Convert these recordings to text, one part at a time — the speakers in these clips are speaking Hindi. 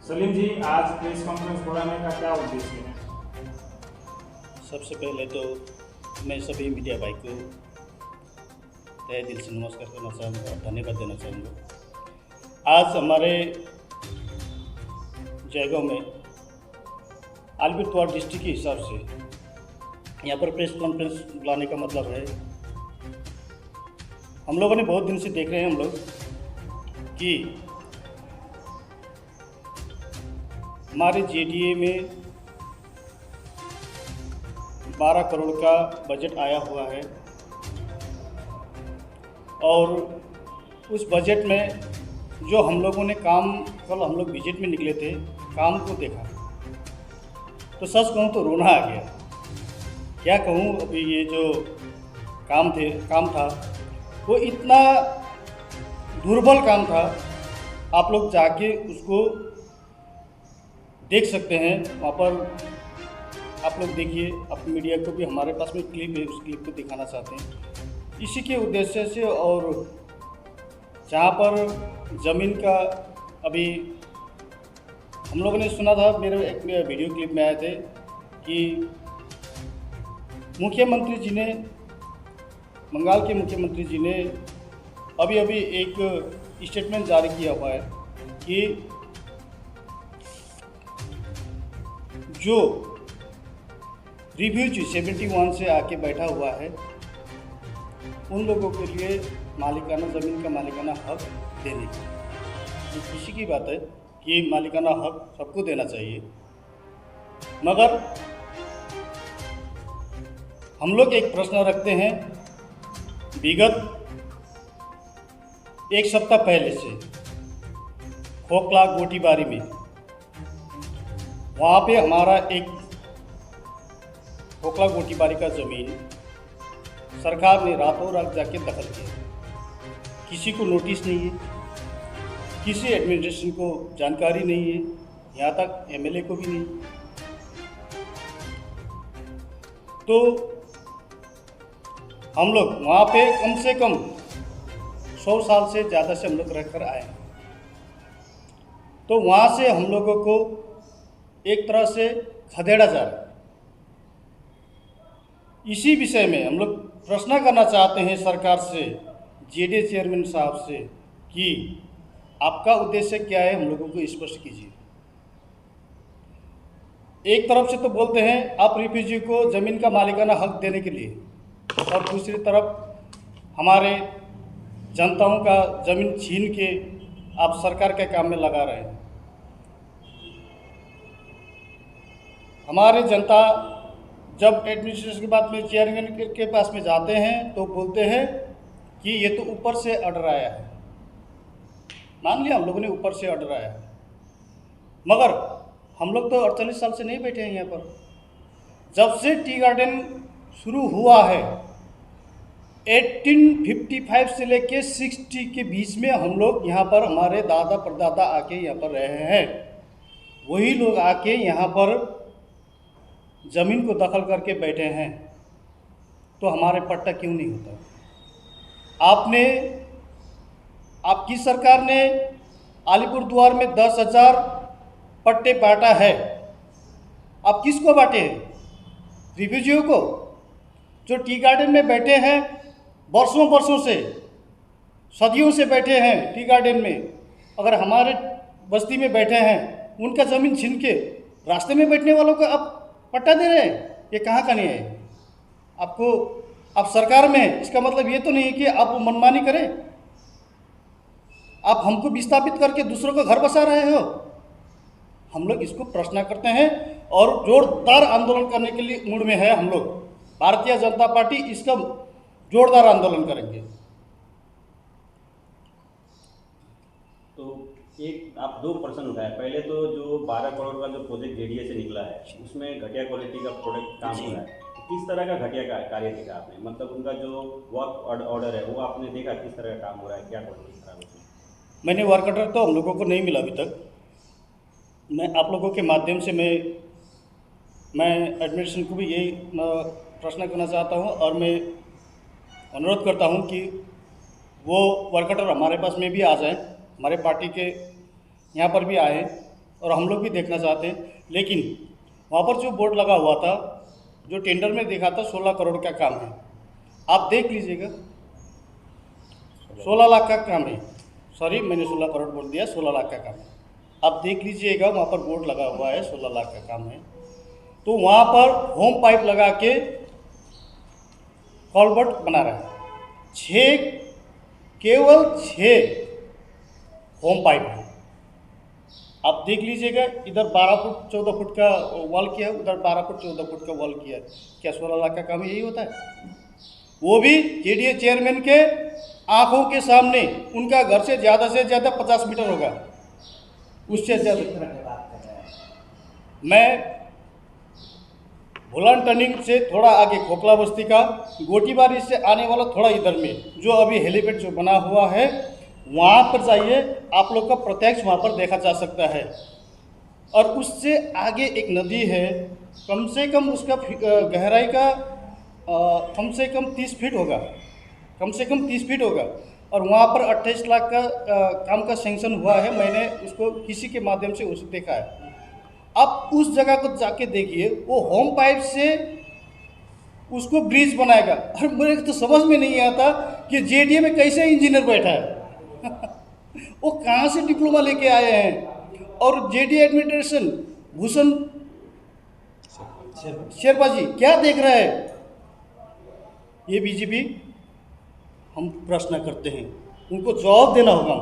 सलीम जी, आज प्रेस कॉन्फ्रेंस बुलाने का क्या उद्देश्य है? सबसे पहले तो मैं सभी मीडिया भाई को तहे दिल से नमस्कार करना चाहूँगा और धन्यवाद देना चाहूँगा। आज हमारे जयगांव में अलीपुरद्वार डिस्ट्रिक्ट के हिसाब से यहाँ पर प्रेस कॉन्फ्रेंस बुलाने का मतलब है, हम लोगों ने बहुत दिन से देख रहे हैं हम लोग कि हमारे जेडीए में 12 करोड़ का बजट आया हुआ है और उस बजट में जो हम लोगों ने काम, कल हम लोग विजिट में निकले थे, काम को देखा तो सच कहूँ तो रोना आ गया। क्या कहूँ, अभी ये जो काम था वो इतना दुर्बल काम था। आप लोग जाके उसको देख सकते हैं, वहाँ पर आप लोग देखिए। आप मीडिया को भी हमारे पास में क्लिप है, उस क्लिप को दिखाना चाहते हैं इसी के उद्देश्य से। और जहाँ पर ज़मीन का अभी हम लोगों ने सुना था, मेरे एक वीडियो क्लिप में आए थे कि मुख्यमंत्री जी ने, बंगाल के मुख्यमंत्री जी ने अभी एक स्टेटमेंट जारी किया हुआ है कि जो रिव्यू 71 से आके बैठा हुआ है उन लोगों के लिए मालिकाना ज़मीन का मालिकाना हक देने की, ये खुशी की बात है कि मालिकाना हक सबको देना चाहिए। मगर हम लोग एक प्रश्न रखते हैं, विगत एक सप्ताह पहले से खोखला गोटीबारी में वहाँ पे हमारा एक खोखला गोटीबारी का ज़मीन सरकार ने रातों रात जाके दखल किया। किसी को नोटिस नहीं है, किसी एडमिनिस्ट्रेशन को जानकारी नहीं है, यहाँ तक एमएलए को भी नहीं। तो हम लोग वहाँ पे कम से कम 100 साल से ज़्यादा से हम लोग रह कर आए हैं। तो वहाँ से हम लोगों को एक तरह से खदेड़ा जा रहा है। इसी विषय में हम लोग प्रश्न करना चाहते हैं सरकार से, जेडीए चेयरमैन साहब से, कि आपका उद्देश्य क्या है, हम लोगों को स्पष्ट कीजिए। एक तरफ से तो बोलते हैं आप रिफ्यूजी को ज़मीन का मालिकाना हक देने के लिए, और दूसरी तरफ हमारे जनताओं का ज़मीन छीन के आप सरकार के काम में लगा रहे हैं। हमारे जनता जब एडमिनिस्ट्रेशन के बाद में चेयरमैन के पास में जाते हैं तो बोलते हैं कि ये तो ऊपर से ऑर्डर आया है। मान लिया हम लोगों ने ऊपर से ऑर्डर आया है, मगर हम लोग तो 48 साल से नहीं बैठे हैं यहाँ पर। जब से टी गार्डन शुरू हुआ है 1855 से लेके 60 के बीच में हम लोग यहाँ पर, हमारे दादा परदादा आके यहाँ पर रहे हैं। वही लोग आके यहाँ पर ज़मीन को दखल करके बैठे हैं, तो हमारे पट्टा क्यों नहीं होता? आपकी सरकार ने अलीपुरद्वार में 10,000 पट्टे बांटा है। आप किसको बांटे हैं? रिफ्यूजियों को, जो टी गार्डन में बैठे हैं, वर्षों से, सदियों से बैठे हैं टी गार्डन में। अगर हमारे बस्ती में बैठे हैं, उनका ज़मीन छीन के रास्ते में बैठने वालों को आप पट्टा दे रहे हैं, ये कहाँ का नहीं है? आप सरकार में हैं, इसका मतलब ये तो नहीं है कि आप मनमानी करें। आप हमको विस्थापित करके दूसरों का घर बसा रहे हो। हम लोग इसको प्रश्न करते हैं और जोरदार आंदोलन करने के लिए मूड में है हम लोग। भारतीय जनता पार्टी इसका जोरदार आंदोलन करेंगे। तो एक आप 2 प्रश्न उठाए। पहले तो जो 12 करोड़ का जो प्रोजेक्ट जेडीए से निकला है, उसमें घटिया क्वालिटी का प्रोडक्ट काम हो रहा है। किस तरह का घटिया कार्य देखा आपने? मतलब उनका जो वर्क ऑर्डर है वो आपने देखा, किस तरह का काम हो रहा है, क्या क्वालिटी खराब है? मैंने वर्क ऑर्डर तो हम लोगों को नहीं मिला अभी तक। मैं आप लोगों के माध्यम से मैं एडमिनिस्ट्रेशन को भी यही प्रश्न करना चाहता हूँ और मैं अनुरोध करता हूँ कि वो वर्क ऑर्डर हमारे पास में भी आ जाए, हमारे पार्टी के यहाँ पर भी आए, और हम लोग भी देखना चाहते हैं, लेकिन वहाँ पर जो बोर्ड लगा हुआ था, जो टेंडर में देखा था 16 करोड़ का काम है, आप देख लीजिएगा 16 लाख का काम है। सॉरी, मैंने 16 करोड़ बोल दिया, 16 लाख का काम है। आप देख लीजिएगा, वहाँ पर बोर्ड लगा हुआ है 16 लाख का काम है। तो वहाँ पर होम पाइप लगा के कॉलवर्ट बना रहा है, केवल 6 होम पाइप है। आप देख लीजिएगा, इधर 12 फुट 14 फुट का वॉल किया है, उधर 12 फुट 14 फुट का वॉल किया है। क्या 16 लाख का काम यही होता है? वो भी जेडीए चेयरमैन के आंखों के सामने। उनका घर से ज़्यादा 50 मीटर होगा, उससे ज़्यादा। मैं भुलान टर्निंग से थोड़ा आगे खोखला बस्ती का गोटीबारी से आने वाला थोड़ा इधर में जो अभी हेलीपैड जो बना हुआ है, वहाँ पर जाइए, आप लोग का प्रत्यक्ष वहाँ पर देखा जा सकता है। और उससे आगे एक नदी है, कम से कम उसका गहराई का कम से कम 30 फीट होगा, कम से कम 30 फीट होगा। और वहाँ पर 28 लाख का काम का सेंक्शन हुआ है। मैंने उसको किसी के माध्यम से उसे देखा है। आप उस जगह को जाके देखिए, वो होम पाइप से उसको ब्रिज बनाएगा। और मेरे तो समझ में नहीं आता कि जेडीए में कैसे इंजीनियर बैठा है वो कहाँ से डिप्लोमा लेके आए हैं। और जेडीए एडमिनिस्ट्रेशन भूषण शेरपा जी क्या देख रहा है? ये बीजेपी, हम प्रश्न करते हैं, उनको जवाब देना होगा।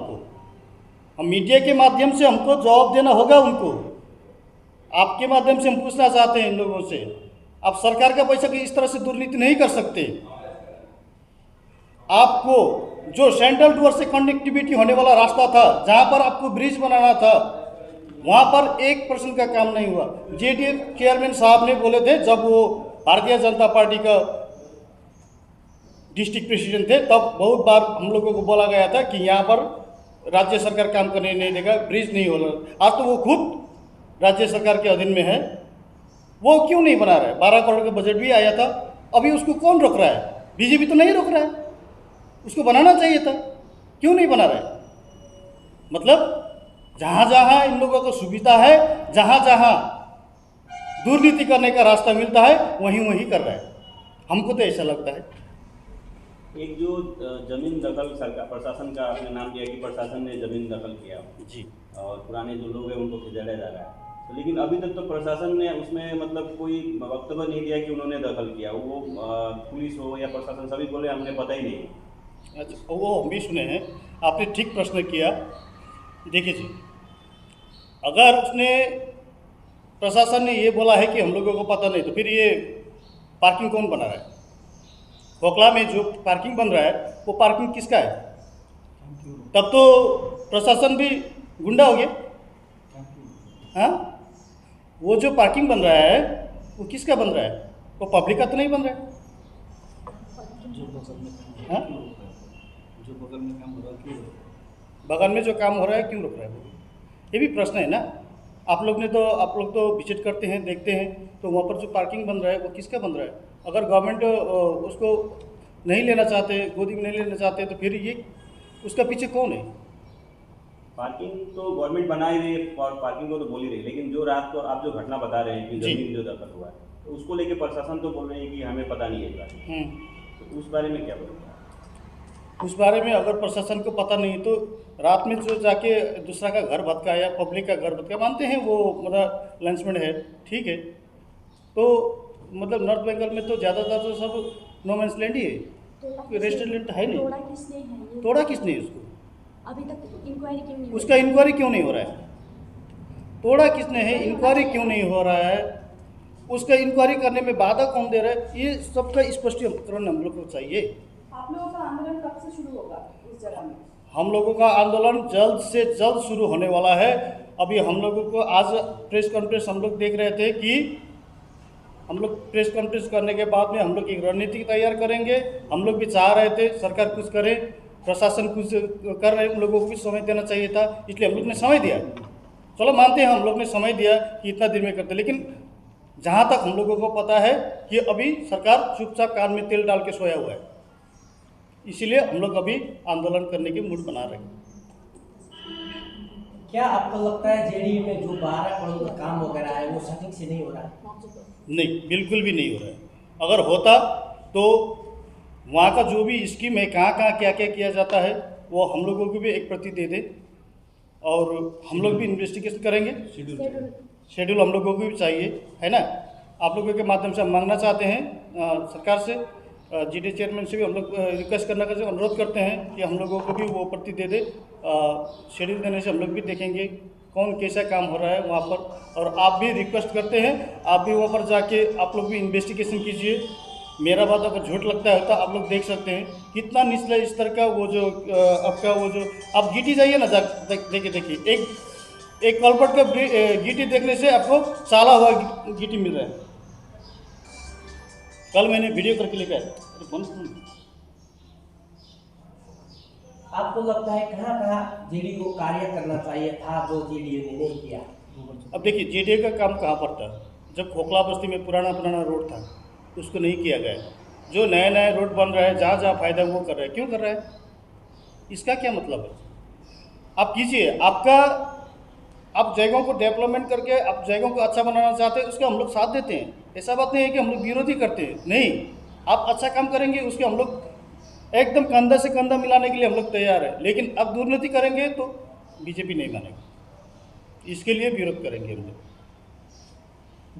हम मीडिया के माध्यम से हमको जवाब देना होगा उनको। आपके माध्यम से हम पूछना चाहते हैं इन लोगों से, आप सरकार का पैसा की इस तरह से दुर्नीति नहीं कर सकते। आपको जो सेंट्रल डोर से कनेक्टिविटी होने वाला रास्ता था, जहां पर आपको ब्रिज बनाना था, वहां पर 1% का काम नहीं हुआ। जेडीए चेयरमैन साहब ने बोले थे, जब वो भारतीय जनता पार्टी का डिस्ट्रिक्ट प्रेसिडेंट थे, तब बहुत बार हम लोगों को बोला गया था कि यहाँ पर राज्य सरकार काम करने नहीं देगा, ब्रिज नहीं होगा। आज तो वो खुद राज्य सरकार के अधीन में है, वो क्यों नहीं बना रहा है? 12 करोड़ का बजट भी आया था, अभी उसको कौन रोक रहा है? बीजेपी तो नहीं रोक रहा है, उसको बनाना चाहिए था, क्यों नहीं बना रहा है? मतलब जहाँ जहाँ इन लोगों को सुविधा है, जहाँ जहाँ दुर्नीति करने का रास्ता मिलता है, वहीं वहीं कर रहा है। हमको तो ऐसा लगता है। एक जो जमीन दखल सरकार प्रशासन का आपने नाम दिया कि प्रशासन ने जमीन दखल किया जी, और पुराने जो लोग हैं उनको खिजाया जा रहा है, तो लेकिन अभी तक तो प्रशासन ने उसमें मतलब कोई वक्तव्य नहीं दिया कि उन्होंने दखल किया। वो पुलिस हो या प्रशासन सभी बोले हमने पता ही नहीं। अच्छा, वो हम भी सुने हैं। आपने ठीक प्रश्न किया। देखिए जी, अगर उसने प्रशासन ने ये बोला है कि हम लोगों को पता नहीं, तो फिर ये पार्किंग कौन बना रहा है? खोखला में जो पार्किंग बन रहा है, वो पार्किंग किसका है? तब तो प्रशासन भी गुंडा हो गया। हाँ, वो जो पार्किंग बन रहा है वो किसका बन रहा है? वो पब्लिक का तो नहीं बन रहा है। हाँ? जो बगल में काम हो रहा है क्यों? बगल में जो काम हो रहा है क्यों रुक रहा है? ये भी प्रश्न है ना। आप लोग तो विजिट करते हैं, देखते हैं, तो वहाँ पर जो पार्किंग बन रहा है वो किसका बन रहा है? अगर गवर्नमेंट उसको नहीं लेना चाहते, गोदी में नहीं लेना चाहते, तो फिर ये उसका पीछे कौन है? पार्किंग तो गवर्नमेंट बना ही रही है और पार्किंग को तो बोल ही रही है, लेकिन जो रात को आप जो घटना बता रहे हैं कि जी। जमीन जो दखल हुआ है, तो उसको लेके प्रशासन तो बोल रहे हैं कि हमें पता नहीं है इस बारे में। तो उस बारे में क्या बोलेंगे? उस बारे में अगर प्रशासन को पता नहीं, तो रात में जो जाके दूसरा का घर भटका या पब्लिक का घर भटका, मानते हैं वो मतलब लंचमेंट है, ठीक है। तो मतलब नॉर्थ बंगाल में तो ज़्यादातर तो सब नो मैंस लैंड ही है, रेस्टोरेंट है नहीं। तोड़ा किसने है ये? तोड़ा किसने है उसको? अभी तक इंक्वायरी क्यों नहीं उसका इंक्वायरी क्यों नहीं हो रहा है? तोड़ा किसने है, इंक्वायरी क्यों नहीं हो रहा है? उसका इंक्वायरी करने में बाधा कौन दे रहा है? ये सबका स्पष्टीकरण हम लोग को चाहिए। आप लोगों का आंदोलन कब से शुरू होगा इस जगह में? हम लोगों का आंदोलन जल्द से जल्द शुरू होने वाला है। अभी हम लोगों को आज प्रेस कॉन्फ्रेंस हम लोग देख रहे थे कि हम लोग प्रेस कॉन्फ्रेंस करने के बाद में हम लोग एक रणनीति तैयार करेंगे। हम लोग भी चाह रहे थे सरकार कुछ करे, प्रशासन कुछ कर रहे, उन लोगों को भी समय देना चाहिए था, इसलिए हम लोग ने समय दिया। चलो मानते हैं हम लोग ने समय दिया कि इतना दिन में करते, लेकिन जहाँ तक हम लोगों को पता है कि अभी सरकार चुपचाप कान में तेल डाल के सोया हुआ है, इसीलिए हम लोग अभी आंदोलन करने की मूड बना रहे हैं। क्या आपको लगता है जेडीयू में जो 12 करोड़ का काम वगैरह है वो सटीक से नहीं हो रहा है? नहीं, बिल्कुल भी नहीं हो रहा है। अगर होता तो वहाँ का जो भी स्कीम है, कहाँ कहाँ क्या क्या किया जाता है, वो हम लोगों को भी एक प्रति दे दे और हम लोग भी इन्वेस्टिगेशन करेंगे। शेड्यूल हम लोगों को भी चाहिए, है ना। आप लोगों के माध्यम से हम मांगना चाहते हैं सरकार से, जीडी चेयरमैन से भी हम लोग रिक्वेस्ट करना करते अनुरोध करते हैं कि हम लोगों को भी वो प्रति दे दे। शेड्यूल देने से हम लोग भी देखेंगे कौन कैसा काम हो रहा है वहाँ पर। और आप भी रिक्वेस्ट करते हैं, आप भी वहाँ पर जाके आप लोग भी इन्वेस्टिगेशन कीजिए। मेरा बात अगर झूठ लगता है तो आप लोग देख सकते हैं कितना निचले स्तर का वो जो आपका वो जो आप गिटी जाइए ना, देखिए एक कॉलपट का गिटी देखने से आपको साला हुआ गिटी मिल रहा है। कल मैंने वीडियो करके लेकर आया। अरे फोन आपको लगता है कहाँ कहाँ जेडीयू को कार्य करना चाहिए था जो जेडीयू ने नहीं किया? अब देखिए जेडीयू का काम कहाँ पर था, जब खोखला बस्ती में पुराना रोड था उसको नहीं किया गया। जो नया नया रोड बन रहा है, जहाँ जहाँ फायदा वो कर रहा है, क्यों कर रहा है? इसका क्या मतलब है? आप कीजिए, आप जगहों को डेवलपमेंट करके आप जगहों को अच्छा बनाना चाहते हैं, उसका हम लोग साथ देते हैं। ऐसा बात नहीं है कि हम लोग विरोधी करते हैं, नहीं। आप अच्छा काम करेंगे उसके हम लोग एकदम कंधा से कंधा मिलाने के लिए हम लोग तैयार है। लेकिन अब दुर्नीति करेंगे तो बीजेपी नहीं मानेगी, इसके लिए विरोध करेंगे हम लोग।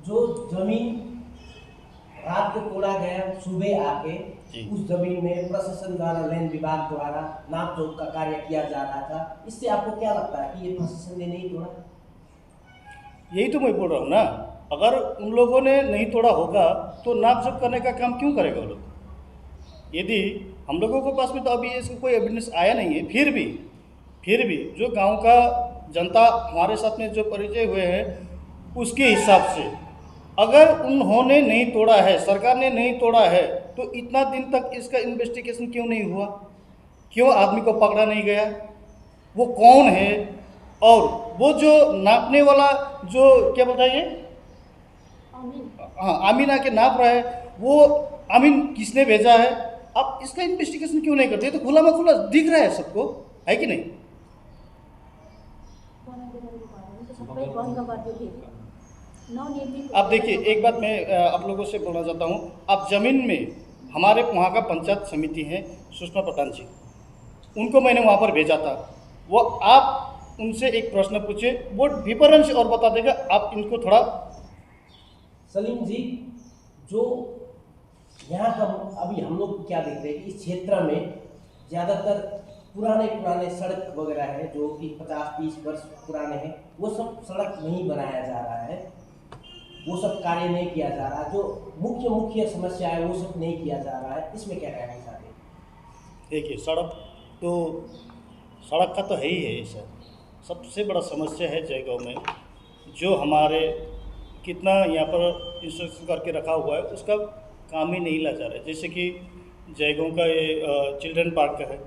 जो जमीन रात को तोड़ा गया, सुबह आके उस जमीन में प्रशासन द्वारा लैंड विभाग द्वारा नाप जोख का कार्य किया जा रहा था, इससे आपको क्या लगता है कि ये प्रशासन ने नहीं तोड़ा? यही तो मैं बोल रहा हूँ ना, अगर उन लोगों ने नहीं तोड़ा होगा तो नाप जोख करने का काम क्यों करेगा वो लोग? यदि हम लोगों के पास में तो अभी इसका कोई एविडेंस आया नहीं है, फिर भी जो गांव का जनता हमारे साथ में जो परिचय हुए हैं उसके हिसाब से अगर उन्होंने नहीं तोड़ा है, सरकार ने नहीं तोड़ा है, तो इतना दिन तक इसका इन्वेस्टिगेशन क्यों नहीं हुआ? क्यों आदमी को पकड़ा नहीं गया? वो कौन है? और वो जो नापने वाला जो क्या बताइए, हाँ आमीन आके नाप रहा है, वो आमीन किसने भेजा है? आप इसका इन्वेस्टिगेशन क्यों नहीं करते? तो खुला में खुला दिख रहा है सबको, है कि नहीं? आप देखिए, एक बात मैं आप लोगों से बोलना चाहता हूँ। आप ज़मीन में हमारे वहाँ का पंचायत समिति है सुषमा प्रधान जी, उनको मैंने वहाँ पर भेजा था। वो आप उनसे एक प्रश्न पूछे, वो विवरण से और बता देगा। आप इनको थोड़ा सलीम जी, जो यहाँ का अभी हम लोग क्या देख रहे हैं कि इस क्षेत्र में ज़्यादातर पुराने सड़क वगैरह है जो कि 50-30 वर्ष पुराने हैं, वो सब सड़क नहीं बनाया जा रहा है, वो सब कार्य नहीं किया जा रहा। जो मुख्य समस्या है वो सब नहीं किया जा रहा है, इसमें क्या कहना चाहते हैं? देखिए, सड़क का तो है ही है। ऐसा सबसे बड़ा समस्या है जयगांव में, जो हमारे कितना यहाँ पर इंस्ट्रक्शन करके रखा हुआ है उसका काम ही नहीं ला जा रहा है। जैसे कि जयगांव का ये चिल्ड्रन पार्क का है,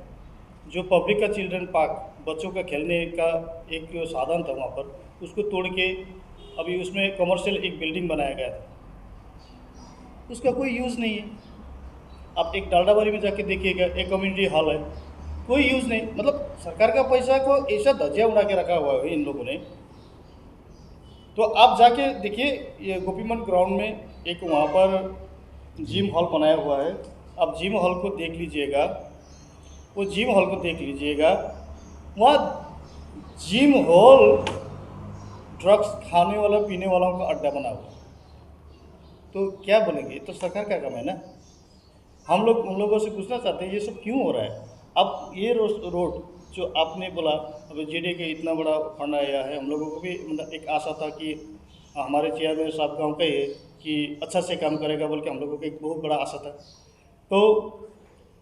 जो पब्लिक का चिल्ड्रन पार्क बच्चों का खेलने का एक साधन था वहाँ पर, उसको तोड़ के अभी उसमें कमर्शियल एक बिल्डिंग बनाया गया था, उसका कोई यूज़ नहीं है। आप एक डालडाबारी में जाके देखिएगा, एक कम्युनिटी हॉल है, कोई यूज़ नहीं। मतलब सरकार का पैसा को ऐसा धज्जिया उड़ा के रखा हुआ है इन लोगों ने। तो आप जाके देखिए, ये गोपीमन ग्राउंड में एक वहाँ पर जिम हॉल बनाया हुआ है। आप जिम हॉल को देख लीजिएगा, वो जिम हॉल को देख लीजिएगा, वहाँ जिम हॉल ड्रग्स खाने वाला पीने वालों का अड्डा बना हुआ। तो क्या बोलेंगे? तो सरकार का काम है ना। हम लोग उन लोगों से पूछना चाहते हैं ये सब क्यों हो रहा है। अब ये रोड जो आपने बोला, अब जेडीए के इतना बड़ा फंड आया है, हम लोगों को भी मतलब एक आशा था कि हमारे चेयरमैन साहब गाँव का ही है कि अच्छा से काम करेगा, बोल के हम लोगों को एक बहुत बड़ा आशा था। तो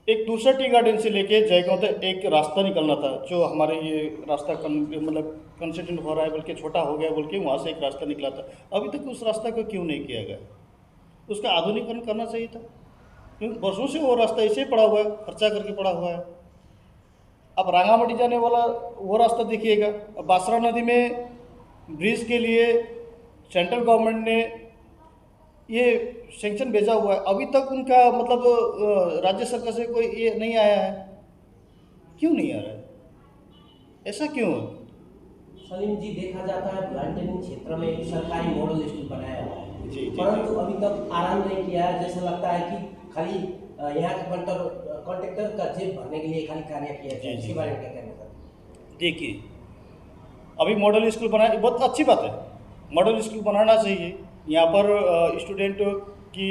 एक दूसरा टी गार्डन से लेके जयगांव तक एक रास्ता निकलना था, जो हमारे ये रास्ता मतलब कंस्ट्रक्शन हो रहा है बल्कि छोटा हो गया बोल के वहाँ से एक रास्ता निकला था। अभी तक उस रास्ता को क्यों नहीं किया गया? उसका आधुनिकीकरण करना चाहिए था, क्योंकि वर्षों से वो रास्ता ऐसे ही पड़ा हुआ है, खर्चा करके पड़ा हुआ है। अब रांगामाटी जाने वाला वो रास्ता देखिएगा, बासरा नदी में ब्रिज के लिए सेंट्रल गवर्नमेंट ने ये सेंक्शन भेजा हुआ है, अभी तक उनका मतलब राज्य सरकार से कोई ये नहीं आया है। क्यों नहीं आ रहा है? ऐसा क्यों है? सलीम जी, देखा जाता है भलानटनी क्षेत्र में एक सरकारी मॉडल स्कूल बनाया हुआ है, जी। परंतु अभी तक आरंभ नहीं किया है। जैसा लगता है कि खाली यहाँ के कॉन्ट्रैक्टर का जेब भरने के लिए खाली कार्य किया जाए। इसके बारे में क्या कहना चाहते हैं? देखिए, अभी मॉडल स्कूल बनाए, बहुत अच्छी बात है, मॉडल स्कूल बनाना चाहिए। यहाँ पर स्टूडेंट की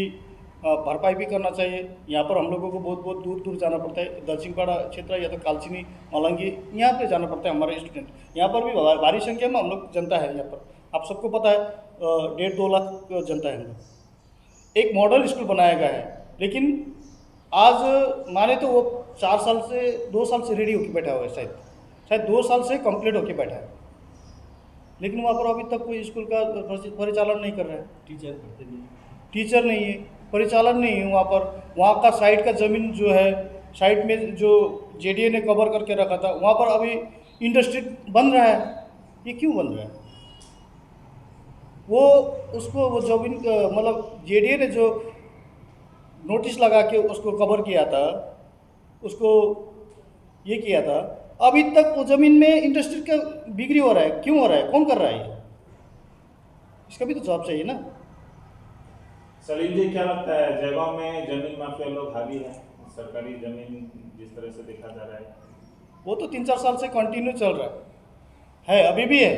भरपाई भी करना चाहिए। यहाँ पर हम लोगों को बहुत बहुत दूर दूर जाना पड़ता है, दलसिंहपाड़ा क्षेत्र या तो कालचिनी मलंगी, यहाँ पे जाना पड़ता है हमारे स्टूडेंट। यहाँ पर भी भारी संख्या में हम लोग जनता है यहाँ पर, आप सबको पता है 1.5-2 लाख जनता है हम लोग। एक मॉडल स्कूल बनाया गया है, लेकिन आज माने तो वो 4 साल से 2 साल से रेडी होकर बैठा हुआ है, शायद 2 साल से कंप्लीट होकर बैठा है, लेकिन वहाँ पर अभी तक कोई स्कूल का परिचालन नहीं कर रहा है। टीचर नहीं है, परिचालन नहीं है वहाँ पर। वहाँ का साइड का ज़मीन जो है, साइड में जो जेडीए ने कवर करके रखा था, वहाँ पर अभी इंडस्ट्री बन रहा है। ये क्यों बन रहा है? वो ज़मीन मतलब जेडीए ने जो नोटिस लगा के उसको कवर किया था, उसको ये किया था, अभी तक वो ज़मीन में इंडस्ट्री का बिक्री हो रहा है। क्यों हो रहा है? कौन कर रहा है ये? इसका भी तो जवाब चाहिए ना। सलीम जी, क्या लगता है जयगांव में जमीन माफिया लोग हावी है? सरकारी जमीन जिस तरह से देखा जा रहा है, वो तो 3-4 साल से कंटिन्यू चल रहा है, अभी भी है,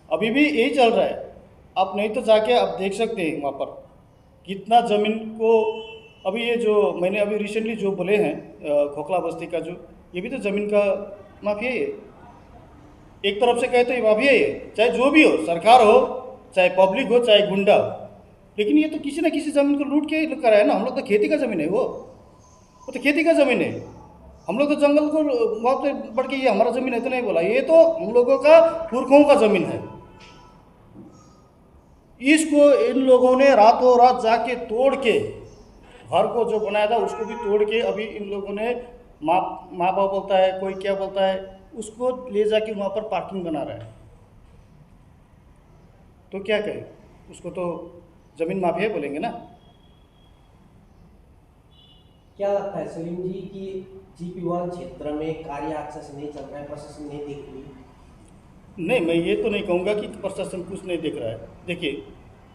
अभी भी यही चल रहा है। आप नहीं तो जाके आप देख सकते हैं वहाँ पर कितना ज़मीन को। अभी ये जो मैंने अभी रिसेंटली जो बोले हैं खोखला बस्ती का, जो ये भी तो ज़मीन का माफिया ही है। एक तरफ से कहे तो ये माफिया ही है, चाहे जो भी हो, सरकार हो, चाहे पब्लिक हो, चाहे गुंडा हो, लेकिन ये तो किसी ना किसी ज़मीन को लूट के करा है ना। हम लोग तो खेती का ज़मीन है, वो तो खेती का ज़मीन है। हम लोग तो जंगल को वहाँ पे बढ़ के ये हमारा ज़मीन है तो नहीं बोला, ये तो हम लोगों का पुरखों का ज़मीन है। इसको इन लोगों ने रातों रात जाके तोड़ के, घर को जो बनाया था उसको भी तोड़ के, अभी इन लोगों ने माँ बाप बोलता है, कोई क्या बोलता है, उसको ले जाके वहाँ पर पार्किंग बना रहा है। तो क्या करें, उसको तो ज़मीन माफिया बोलेंगे ना। क्या लगता है सलीम जी कि GP1 क्षेत्र में कार्य अच्छे से नहीं चल रहा है, प्रशासन नहीं देख रही? नहीं, मैं ये तो नहीं कहूँगा कि प्रशासन कुछ नहीं देख रहा है। देखिए,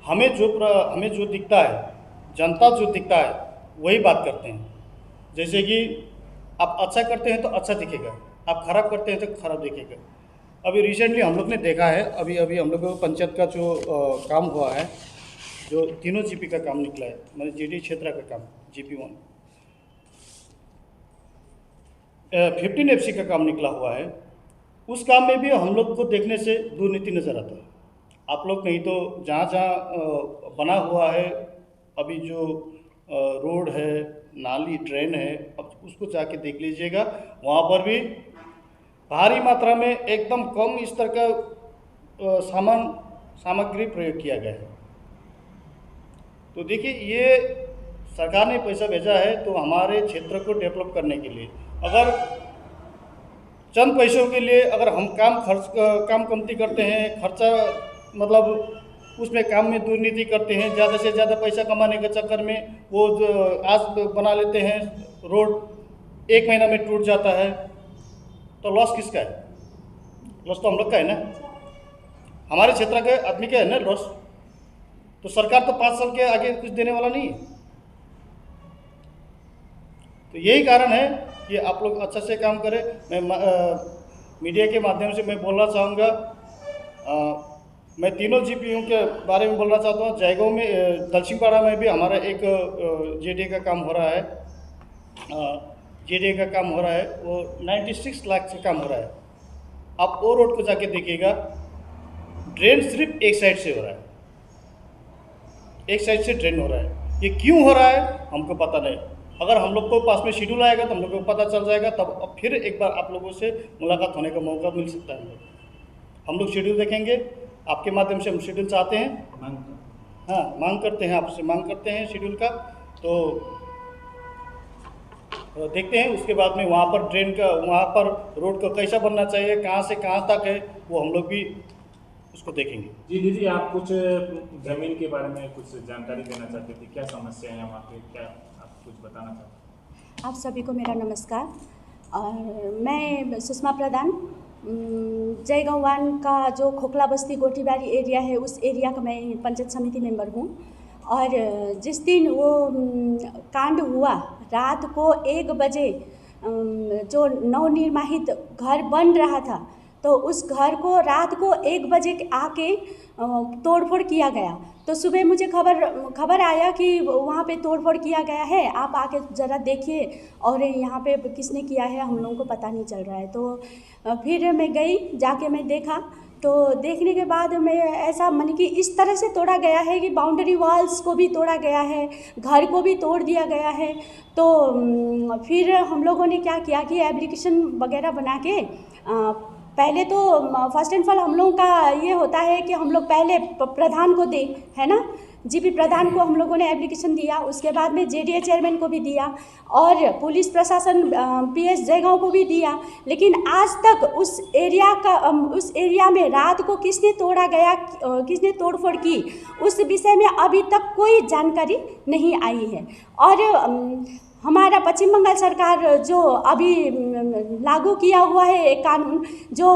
हमें जो दिखता है, जनता जो दिखता है वही बात करते हैं। जैसे कि आप अच्छा करते हैं तो अच्छा दिखेगा, आप खराब करते हैं तो खराब दिखेगा। अभी रिसेंटली हम लोग ने देखा है, अभी हम लोग को पंचायत का जो काम हुआ है, जो तीनों GP का काम निकला है, मतलब जेडी क्षेत्र का काम, GP1 15 FC का काम निकला हुआ है। उस काम में भी हम लोग को देखने से दुर्नीति नज़र आता है। आप लोग नहीं तो जहाँ जहाँ बना हुआ है, अभी जो रोड है, नाली, ड्रेन है, अब उसको जाके देख लीजिएगा, वहाँ पर भी भारी मात्रा में एकदम कम स्तर का सामग्री प्रयोग किया गया है। तो देखिए, ये सरकार ने पैसा भेजा है तो हमारे क्षेत्र को डेवलप करने के लिए। अगर चंद पैसों के लिए अगर हम काम कमती करते हैं, खर्चा मतलब उसमें काम में दुर्नीति करते हैं, ज़्यादा से ज़्यादा पैसा कमाने के चक्कर में वो आज बना लेते हैं, रोड 1 महीना में टूट जाता है, तो लॉस किसका है? लॉस तो हम लोग का है ना, हमारे क्षेत्र के आदमी का है ना लॉस। तो सरकार तो 5 साल के आगे कुछ देने वाला नहीं है। तो यही कारण है कि आप लोग अच्छा से काम करें। मैं मीडिया के माध्यम से मैं बोलना चाहूँगा, मैं तीनों GPU के बारे में बोलना चाहता हूँ। जयगांव में दलसिंहपाड़ा में भी हमारा एक जेडीए का काम हो रहा है, जेडीए का काम हो रहा है, वो 96 लाख से काम हो रहा है। आप वो रोड को जाके देखिएगा, ड्रेन सिर्फ एक साइड से हो रहा है, एक साइड से ड्रेन हो रहा है। ये क्यों हो रहा है हमको पता नहीं। अगर हम लोग को पास में शेड्यूल आएगा तो हम लोग को पता चल जाएगा, तब अब फिर एक बार आप लोगों से मुलाकात होने का मौका मिल सकता है। हम लोग शेड्यूल देखेंगे, आपके माध्यम से हम शेड्यूल चाहते हैं, मांग करते हैं, आपसे मांग करते हैं शेड्यूल का। तो देखते हैं उसके बाद में वहाँ पर ड्रेन का, वहाँ पर रोड का कैसा बनना चाहिए, कहाँ से कहाँ तक है, वो हम लोग भी उसको देखेंगे। जी दीदी, आप कुछ जमीन के बारे में कुछ जानकारी देना चाहते थे? क्या समस्या है वहाँ पे, क्या आप कुछ बताना चाहते हैं? आप सभी को मेरा नमस्कार। और मैं सुषमा प्रधान, जयगांव 1 का जो खोखला बस्ती गोटीबारी एरिया है, उस एरिया का मैं पंचायत समिति मेंबर हूँ। और जिस दिन वो कांड हुआ, रात को 1 बजे जो नवनिर्मित घर बन रहा था, तो उस घर को रात को 1 बजे आके तोड़फोड़ किया गया। तो सुबह मुझे खबर आया कि वहाँ पे तोड़फोड़ किया गया है, आप आके ज़रा देखिए, और यहाँ पे किसने किया है हम लोगों को पता नहीं चल रहा है। तो फिर मैं गई, जाके मैं देखा, तो देखने के बाद मैं ऐसा मन कि इस तरह से तोड़ा गया है कि बाउंड्री वॉल्स को भी तोड़ा गया है, घर को भी तोड़ दिया गया है। तो फिर हम लोगों ने क्या किया कि एप्लीकेशन वगैरह बना के पहले तो फर्स्ट एंड फॉल हम लोगों का ये होता है कि हम लोग पहले प्रधान को दें, है ना, जीपी प्रधान को हम लोगों ने एप्लीकेशन दिया, उसके बाद में जेडीए चेयरमैन को भी दिया और पुलिस प्रशासन पीएस जयगांव को भी दिया। लेकिन आज तक उस एरिया में रात को किसने तोड़ा गया, किसने तोड़फोड़ की, उस विषय में अभी तक कोई जानकारी नहीं आई है। और हमारा पश्चिम बंगाल सरकार जो अभी लागू किया हुआ है एक कानून, जो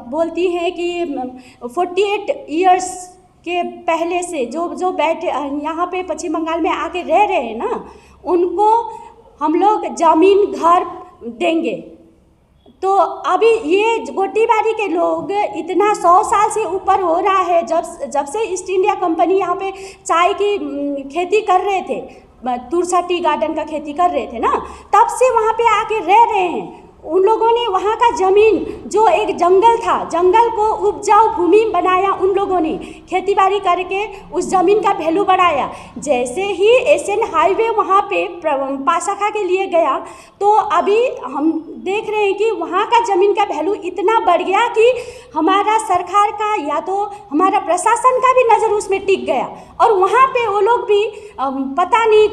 बोलती है कि 48 इयर्स के पहले से जो बैठे यहाँ पे पश्चिम बंगाल में आके रह रहे हैं ना, उनको हम लोग ज़मीन घर देंगे। तो अभी ये गोटीबारी के लोग इतना 100 साल से ऊपर हो रहा है, जब से ईस्ट इंडिया कंपनी यहाँ पे चाय की खेती कर रहे थे, तुरसा टी गार्डन का खेती कर रहे थे ना, तब से वहाँ पे आके रह रहे हैं। उन लोगों ने वहाँ का ज़मीन जो एक जंगल था, जंगल को उपजाऊ भूमि बनाया, उन लोगों ने खेतीबाड़ी करके उस ज़मीन का वैल्यू बढ़ाया। जैसे ही एशियन हाईवे वहाँ पे पाशाखा के लिए गया, तो अभी हम देख रहे हैं कि वहाँ का ज़मीन का वैल्यू इतना बढ़ गया कि हमारा सरकार का या तो हमारा प्रशासन का भी नज़र उसमें टिक गया। और वहाँ पे वो लोग भी पता नहीं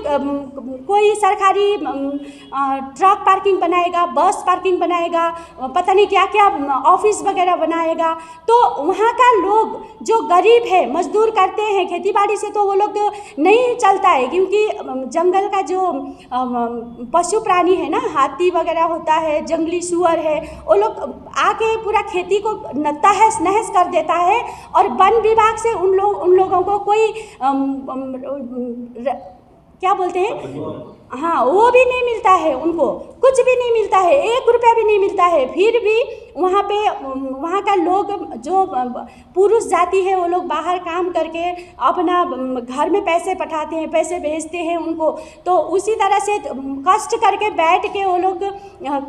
कोई सरकारी ट्रक पार्किंग बनाएगा, बस पार्किंग बनाएगा, पता नहीं क्या क्या ऑफिस वगैरह बनाएगा। तो वहाँ का लोग जो गरीब है, मजदूर करते हैं खेती-बाड़ी से, तो वो लोग नहीं चलता है, क्योंकि जंगल का जो पशु प्राणी है ना, हाथी वगैरह होता है, जंगली सुअर है, वो लोग आके पूरा खेती को तहस नहस कर देता है। और वन विभाग से उन लोगों को कोई क्या बोलते हैं, हाँ, वो भी नहीं मिलता है, उनको कुछ भी नहीं मिलता है, 1 रुपया भी नहीं मिलता है। फिर भी वहाँ का लोग जो पुरुष जाति है, वो लोग बाहर काम करके अपना घर में पैसे पठाते हैं, पैसे भेजते हैं उनको। तो उसी तरह से कष्ट करके बैठ के वो लोग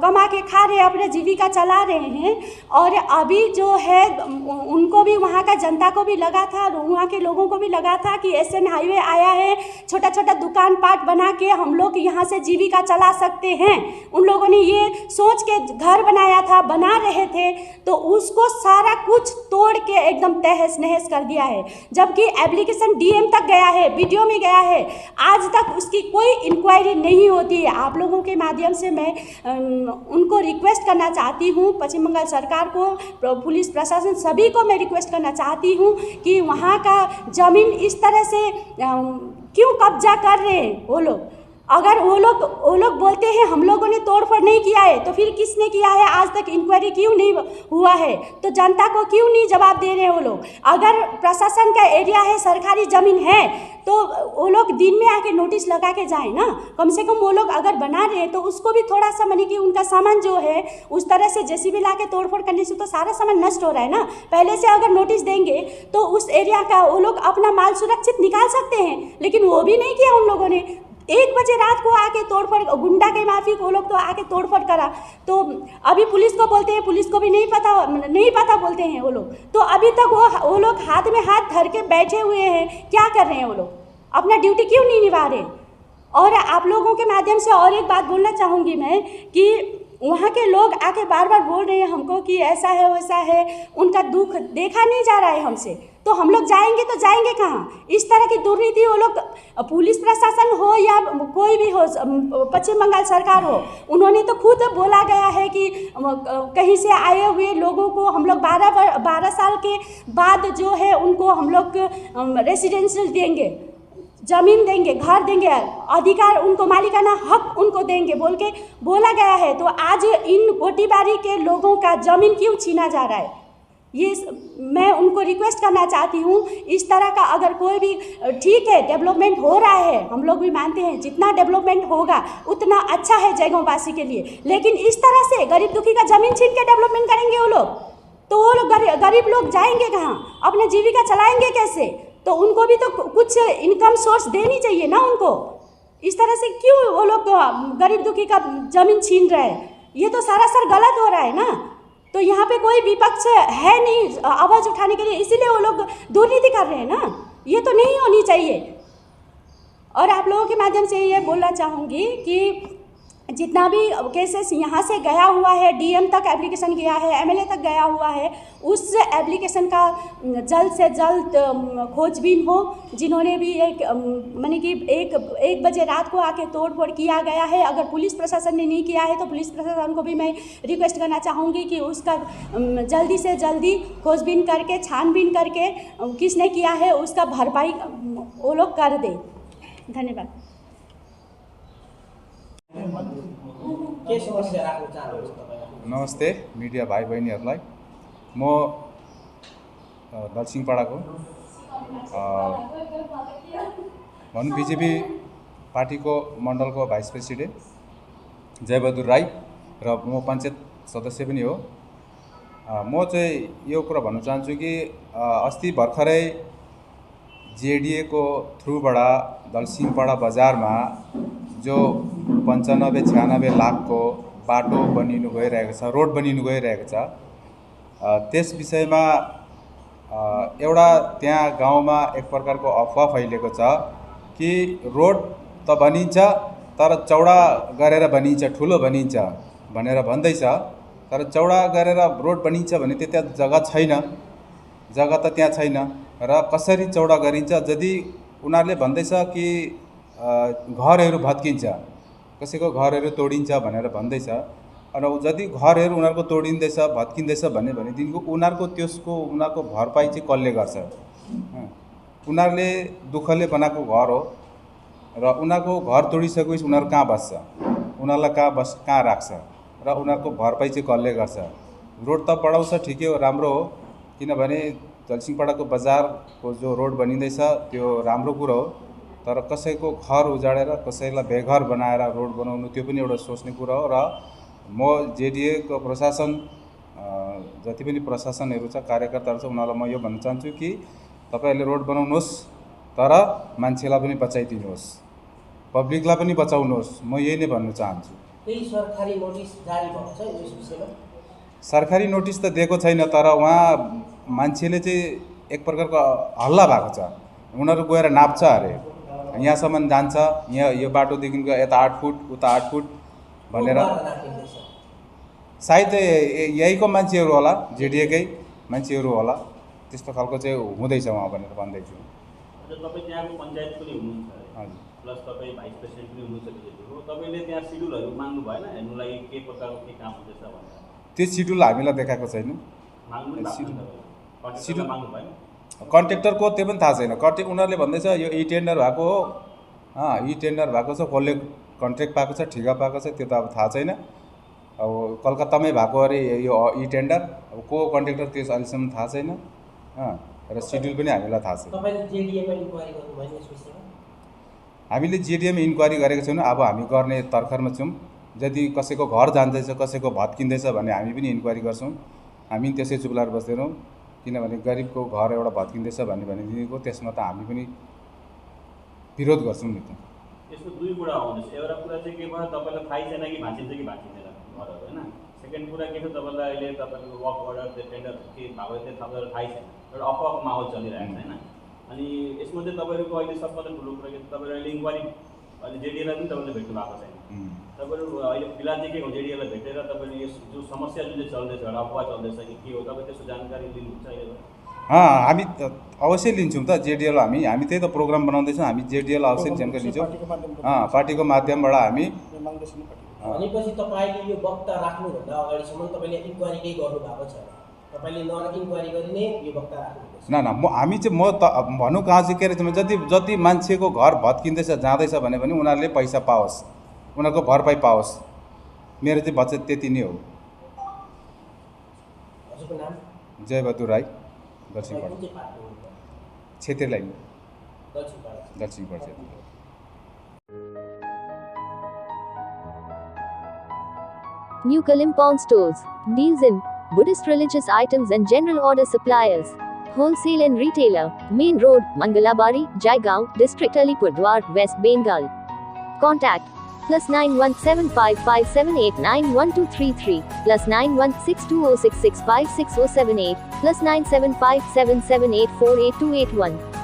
कमा के खा रहे हैं, अपने जीविका चला रहे हैं। और अभी जो है उनको भी, वहाँ का जनता को भी लगा था, वहाँ के लोगों को भी लगा था कि एशियन हाईवे आया है, छोटा छोटा दुकान पाट बना के हम लोग यहाँ से जीविका चला सकते हैं। उन लोगों ने ये सोच के घर बनाया था, बना रहे थे, तो उसको सारा कुछ तोड़ के एकदम तहस नहस कर दिया है। जबकि एप्लीकेशन डीएम तक गया है, वीडियो में गया है, आज तक उसकी कोई इंक्वायरी नहीं होती है। आप लोगों के माध्यम से मैं उनको रिक्वेस्ट करना चाहती हूँ, पश्चिम बंगाल सरकार को, पुलिस प्रशासन, सभी को मैं रिक्वेस्ट करना चाहती हूँ कि वहाँ का ज़मीन इस तरह से क्यों कब्जा कर रहे हैं वो लोग। अगर वो लोग बोलते हैं हम लोगों ने तोड़फोड़ नहीं किया है, तो फिर किसने किया है? आज तक इंक्वायरी क्यों नहीं हुआ है? तो जनता को क्यों नहीं जवाब दे रहे हैं वो लोग? अगर प्रशासन का एरिया है, सरकारी ज़मीन है, तो वो लोग दिन में आके नोटिस लगा के जाए ना। कम से कम वो लोग अगर बना रहे हैं तो उसको भी थोड़ा सा माने कि उनका सामान जो है उस तरह से जेसीबी ला के तोड़फोड़ करने से तो सारा सामान नष्ट हो रहा है ना। पहले से अगर नोटिस देंगे तो उस एरिया का वो लोग अपना माल सुरक्षित निकाल सकते हैं, लेकिन वो भी नहीं किया उन लोगों ने। 1 बजे रात को आके तोड़फोड़, गुंडा के माफिक वो लोग तो आके तोड़फोड़ करा। तो अभी पुलिस को बोलते हैं, पुलिस को भी नहीं पता बोलते हैं वो लोग। तो अभी तक वो लोग हाथ में हाथ धर के बैठे हुए हैं। क्या कर रहे हैं वो लोग? अपना ड्यूटी क्यों नहीं निभा रहे? और आप लोगों के माध्यम से और एक बात बोलना चाहूँगी मैं कि वहाँ के लोग आके बार बार बोल रहे हैं हमको कि ऐसा है वैसा है, उनका दुख देखा नहीं जा रहा है हमसे। तो हम लोग जाएंगे तो जाएंगे कहाँ? इस तरह की दुर्नीति वो लोग, पुलिस प्रशासन हो या कोई भी हो, पश्चिम बंगाल सरकार हो, उन्होंने तो खुद बोला गया है कि कहीं से आए हुए लोगों को हम लोग 12 साल के बाद जो है उनको हम लोग रेसिडेंशियल देंगे, जमीन देंगे, घर देंगे, अधिकार उनको, मालिकाना हक उनको देंगे बोल के बोला गया है। तो आज इन गोटीबारी के लोगों का ज़मीन क्यों छीना जा रहा है? ये मैं उनको रिक्वेस्ट करना चाहती हूँ, इस तरह का अगर कोई भी, ठीक है डेवलपमेंट हो रहा है, हम लोग भी मानते हैं जितना डेवलपमेंट होगा उतना अच्छा है जयगांव-वासी के लिए, लेकिन इस तरह से गरीब दुखी का ज़मीन छीन के डेवलपमेंट करेंगे वो लोग, तो वो लोग गरीब लोग जाएंगे कहाँ? अपने जीविका चलाएंगे कैसे? तो उनको भी तो कुछ इनकम सोर्स देनी चाहिए ना उनको। इस तरह से क्यों वो लोग गरीब दुखी का ज़मीन छीन रहे हैं? ये तो सरासर गलत हो रहा है ना। तो यहाँ पे कोई विपक्ष है नहीं आवाज़ उठाने के लिए, इसीलिए वो लोग दुर्नीति कर रहे हैं ना। ये तो नहीं होनी चाहिए। और आप लोगों के माध्यम से ये बोलना चाहूँगी कि जितना भी केसेस यहाँ से गया हुआ है, डीएम तक एप्लीकेशन गया है, एमएलए तक गया हुआ है, उस एप्लीकेशन का जल्द से जल्द खोजबीन हो। जिन्होंने भी माने कि एक बजे रात को आके तोड़ फोड़ किया गया है, अगर पुलिस प्रशासन ने नहीं किया है तो पुलिस प्रशासन को भी मैं रिक्वेस्ट करना चाहूँगी कि उसका जल्दी से जल्दी खोजबीन करके, छानबीन करके किसने किया है उसका भरपाई वो लोग कर दे। धन्यवाद। के समस्या राख्न चाहनुहुन्छ तपाईँ? नमस्ते मिडिया भाइ बहिनीहरूलाई। म दलसिंहपाडाको भनौँ बिजेपी पार्टीको मण्डलको भाइस प्रेसिडेन्ट जयबहादुर राई र म पञ्चायत सदस्य पनि हो। म चाहिँ यो कुरा भन्न चाहन्छु कि अस्ति भर्खरै जेडिएको थ्रुबाट दलसिंहपाडा बजारमा जो 95-96 लाखको बाटो बनिनु गइरहेको छ, रोड बनिनु गइरहेको छ, त्यस विषयमा एउटा त्यहाँ गाउँमा एक प्रकारको अफवाह फैलिएको छ कि रोड त बनिन्छ तर चौडा गरेर बनिन्छ, ठुलो बनिन्छ भनेर भन्दैछ। तर चौडा गरेर रोड बनिन्छ भने त्यहाँ जग्गा छैन, जग्गा त त्यहाँ छैन र कसरी चौडा गरिन्छ? यदि उनीहरूले भन्दैछ कि घरहरू भत्किन्छ, कसैको घरहरू तोडिन्छ भनेर भन्दैछ, र यदि घरहरू उनीहरूको तोडिँदैछ भत्किँदैछ भनेदेखिको उनीहरूको भरपाई चाहिँ कसले गर्छ? उनीहरूले दुःखले बनाएको घर हो र उनीहरूको घर तोडिसकेपछि उनीहरू कहाँ बस्छ? उनीहरूलाई कहाँ राख्छ र उनीहरूको भरपाई चाहिँ कसले गर्छ? रोड त बढाउँछ, ठिकै हो, राम्रो हो, किनभने दलसिंहपाडाको बजारको जो रोड बनिँदैछ त्यो राम्रो कुरो हो। तर कसैको घर उजाडेर कसैलाई बेघर बनाएर रोड बनाउनु त्यो पनि एउटा सोच्ने कुरा हो। र म जेडिएको प्रशासन जति पनि प्रशासनहरू छ, कार्यकर्ताहरू छ, उनीहरूलाई म यो भन्न चाहन्छु कि तपाईहरूले रोड बनाउनुहोस् तर मान्छेलाई पनि बचाइदिनुहोस्, पब्लिकलाई पनि बचाउनुहोस्। म यही नै भन्न चाहन्छु। केही सरकारी नोटिस जारी भएको छ यस विषयमा? सरकारी नोटिस त दिएको छैन, तर वहाँ मान्छेले चाहिँ एक प्रकारको हल्ला भएको छ। उनीहरू गएर नाप्छ अरे, यहाँसम्म जान्छ, यहाँ यो बाटोदेखिको यता 8 फुट उता 8 फुट भनेर। सायद यहीको मान्छेहरू होला, जेडिएकै मान्छेहरू होला, त्यस्तो खालको चाहिँ हुँदैछ वहाँ भनेर भन्दैछु। तपाईँ त्यहाँको पञ्चायत पनि हुनुहुन्छ हजुर, प्लस तपाईँ भाइस प्रेसिडेन्ट पनि हुनुहुन्छ बिजेपीको, तपाईँले त्यहाँ सिड्युलहरू माग्नु भएन हेर्नु लागि के प्रकारको के काम हुँदैछ भनेर? त्यो सिड्युल हामीलाई देखाएको छैन। सिड्युल माग्नु भएन? कन्ट्र्याक्टरको त्यो पनि थाहा छैन। उनीहरूले भन्दैछ यो ई टेन्डर भएको हो, ई टेन्डर भएको छ, कसले कन्ट्र्याक्ट पाएको छ, ठिका पाएको छ, त्यो त अब थाहा छैन। अब कलकत्तामै भएको अरे यो ई टेन्डर, अब को कन्ट्र्याक्टर त्यो अहिलेसम्म थाहा छैन। र सिड्युल पनि हामीलाई थाहा छैन। हामीले जेडिएमा इन्क्वायरी गरेको छैनौँ, अब हामी गर्ने तर्खरमा छौँ। यदि कसैको घर जाँदैछ, कसैको भत्किँदैछ भने हामी पनि इन्क्वायरी गर्छौँ। हामी त्यसै चुप लाएर बस्दैनौँ, किनभने गरिबको घर एउटा भत्किँदैछ भनेदेखिको त्यसमा त हामी पनि विरोध गर्छौँ नि त। यसको दुई कुरा आउँदैछ। एउटा कुरा चाहिँ के भयो, तपाईँलाई थाहै छैन कि भाँचिन्छ कि भाँचिँदैन घरहरू, होइन? सेकेन्ड कुरा के छ, तपाईँलाई अहिले तपाईँको वर्क अर्डर टेन्डर के भएको त्यो तपाईँलाई थाहै छैन, एउटा अफवाहको माहौल चलिरहेको छ, होइन? अनि यसमा चाहिँ तपाईँहरूको अहिले सबभन्दा ठुलो कुरा के छ, तपाईँहरू अहिले इन्क्वायरी अहिले जेडिएलाई पनि तपाईँले भेट्नु भएको छैन। तपाईँहरू अहिले फिलहाल चाहिँ के हो, जेडिएलाई भेटेर तपाईँले यो जो समस्या जुन चाहिँ चल्दैछ, एउटा अफवाह चल्दैछ कि के हो, तपाईँ त्यसको जानकारी लिनुहुन्छ अहिले? हामी अवश्य लिन्छौँ त जेडिएलाई। हामी त्यही त प्रोग्राम बनाउँदैछौँ। हामी जेडिएलाई अवश्य जानकारी लिन्छौँ, पार्टीको माध्यमबाट हामी। भनेपछि तपाईँले यो वक्ता राख्नुभन्दा अगाडिसम्म तपाईँले इन्क्वायरी केही गर्नुभएको छ? तपाईँले नन इन्क्वायरी गरी नै यो वक्ता राख्नुपर्छ। न हामी चाहिँ म त भनौँ कहाँ चाहिँ के रहेछ जति जति मान्छेको घर भत्किँदैछ जाँदैछ भने पनि उनीहरूले पैसा पाओस्, उनीहरूको भरपाई पाओस्। मेरो चाहिँ बचत त्यति नै हो। हजुरको नाम? जयबहादुर राई, कुन चाहिँ पार्टी हुनुहुन्छ? क्षेत्रीय लाइन दक्षिण पर्छ। New Kalimpong Stores deals in Buddhist religious items and general order suppliers. Wholesale and retailer. Main Road, Mangalabari, Jaigaon, District Alipurdwar, West Bengal. Contact +917557891233 +916206656078 +97577848281.